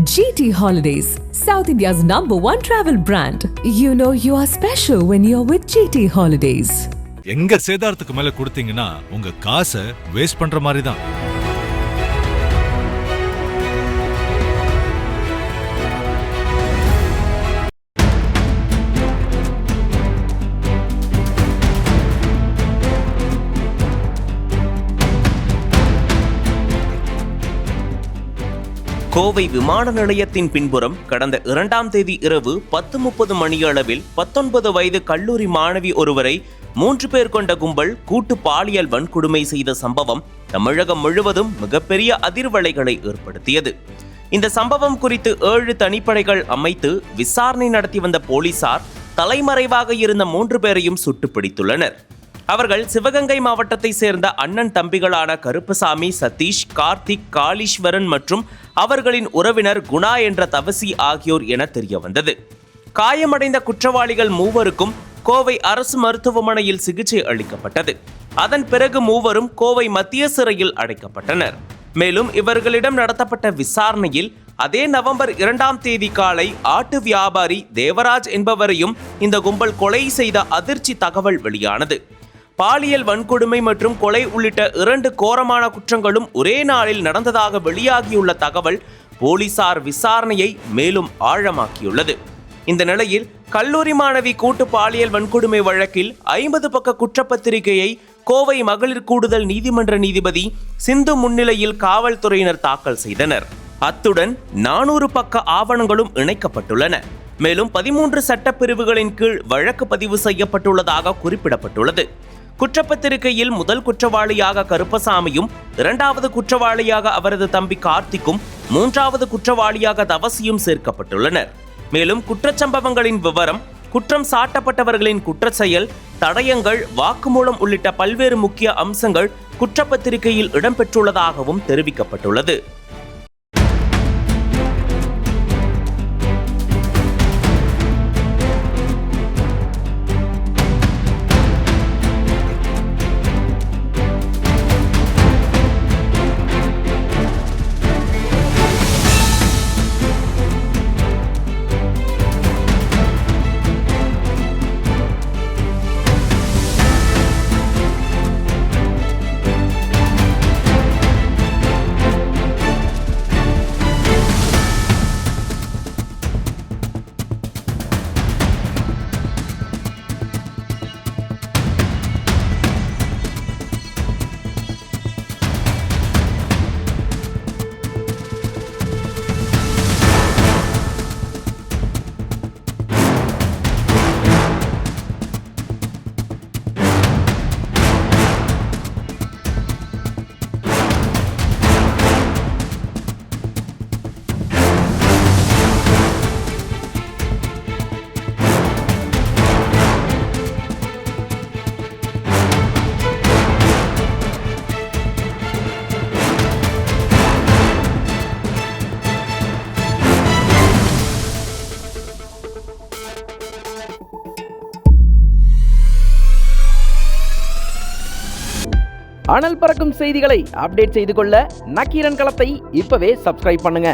GT Holidays, South India's #1 travel brand. You know you are special when you're with GT Holidays. எங்க சேதாரத்துக்கு மேல கொடுத்தீங்கன்னா உங்க காசை waste பண்ற மாதிரி தான். கோவை விமான நிலையத்தின் பின்புறம் கடந்த 2ஆம் தேதி இரவு 10:30 மணியளவில் 19 வயது கல்லூரி மாணவி ஒருவரை 3 பேர் கொண்ட கும்பல் கூட்டு பாலியல் வன்கொடுமை செய்த சம்பவம் தமிழகம் முழுவதும் மிகப்பெரிய அதிர்வலைகளை ஏற்படுத்தியது. இந்த சம்பவம் குறித்து 7 தனிப்படைகள் அமைத்து விசாரணை நடத்தி வந்த போலீசார் தலைமறைவாக இருந்த 3 பேரையும் சுட்டு பிடித்துள்ளனர். அவர்கள் சிவகங்கை மாவட்டத்தை சேர்ந்த அண்ணன் தம்பிகளான கருப்பசாமி, சதீஷ், கார்த்திக், காளீஸ்வரன் மற்றும் அவர்களின் உறவினர் குணா என்ற தவசி ஆகியோர் என தெரிய வந்தது. காயமடைந்த குற்றவாளிகள் 3வருக்கும் கோவை அரசு மருத்துவமனையில் சிகிச்சை அளிக்கப்பட்டது. அதன் பிறகு 3வரும் கோவை மத்திய சிறையில் அடைக்கப்பட்டனர். மேலும் இவர்களிடம் நடத்தப்பட்ட விசாரணையில் அதே நவம்பர் 2ஆம் தேதி காலை ஆட்டு வியாபாரி தேவராஜ் என்பவரையும் இந்த கும்பல் கொலை செய்த அதிர்ச்சி தகவல் வெளியானது. பாலியல் வன்கொடுமை மற்றும் கொலை உள்ளிட்ட 2 கோரமான குற்றங்களும் ஒரே நாளில் நடந்ததாக வெளியாகியுள்ள தகவல் போலீசார் விசாரணையை மேலும் ஆழமாக்கியுள்ளது. இந்த நிலையில் கல்லூரி மாணவி கூட்டு பாலியல் வன்கொடுமை வழக்கில் 50 பக்க குற்றப்பத்திரிகையை கோவை மகளிர் கூடுதல் நீதிமன்ற நீதிபதி சிந்து முன்னிலையில் காவல்துறையினர் தாக்கல் செய்தனர். அத்துடன் 400 பக்க ஆவணங்களும் இணைக்கப்பட்டுள்ளன. மேலும் 13 சட்டப்பிரிவுகளின் கீழ் வழக்கு பதிவு செய்யப்பட்டுள்ளதாக குறிப்பிடப்பட்டுள்ளது. குற்றப்பத்திரிகையில் முதல் குற்றவாளியாக கருப்பசாமியும், 2வது குற்றவாளியாக அவரது தம்பி கார்த்திக்கும், 3வது குற்றவாளியாக தவசியும் சேர்க்கப்பட்டுள்ளனர். மேலும் குற்றச்சம்பவங்களின் விவரம், குற்றம் சாட்டப்பட்டவர்களின் குற்றச்செயல், தடயங்கள், வாக்குமூலம் உள்ளிட்ட பல்வேறு முக்கிய அம்சங்கள் குற்றப்பத்திரிகையில் இடம்பெற்றுள்ளதாகவும் தெரிவிக்கப்பட்டுள்ளது. அனல் பறக்கும் செய்திகளை அப்டேட் செய்து கொள்ள நக்கீரன் களத்தை இப்பவே சப்ஸ்கிரைப் பண்ணுங்க.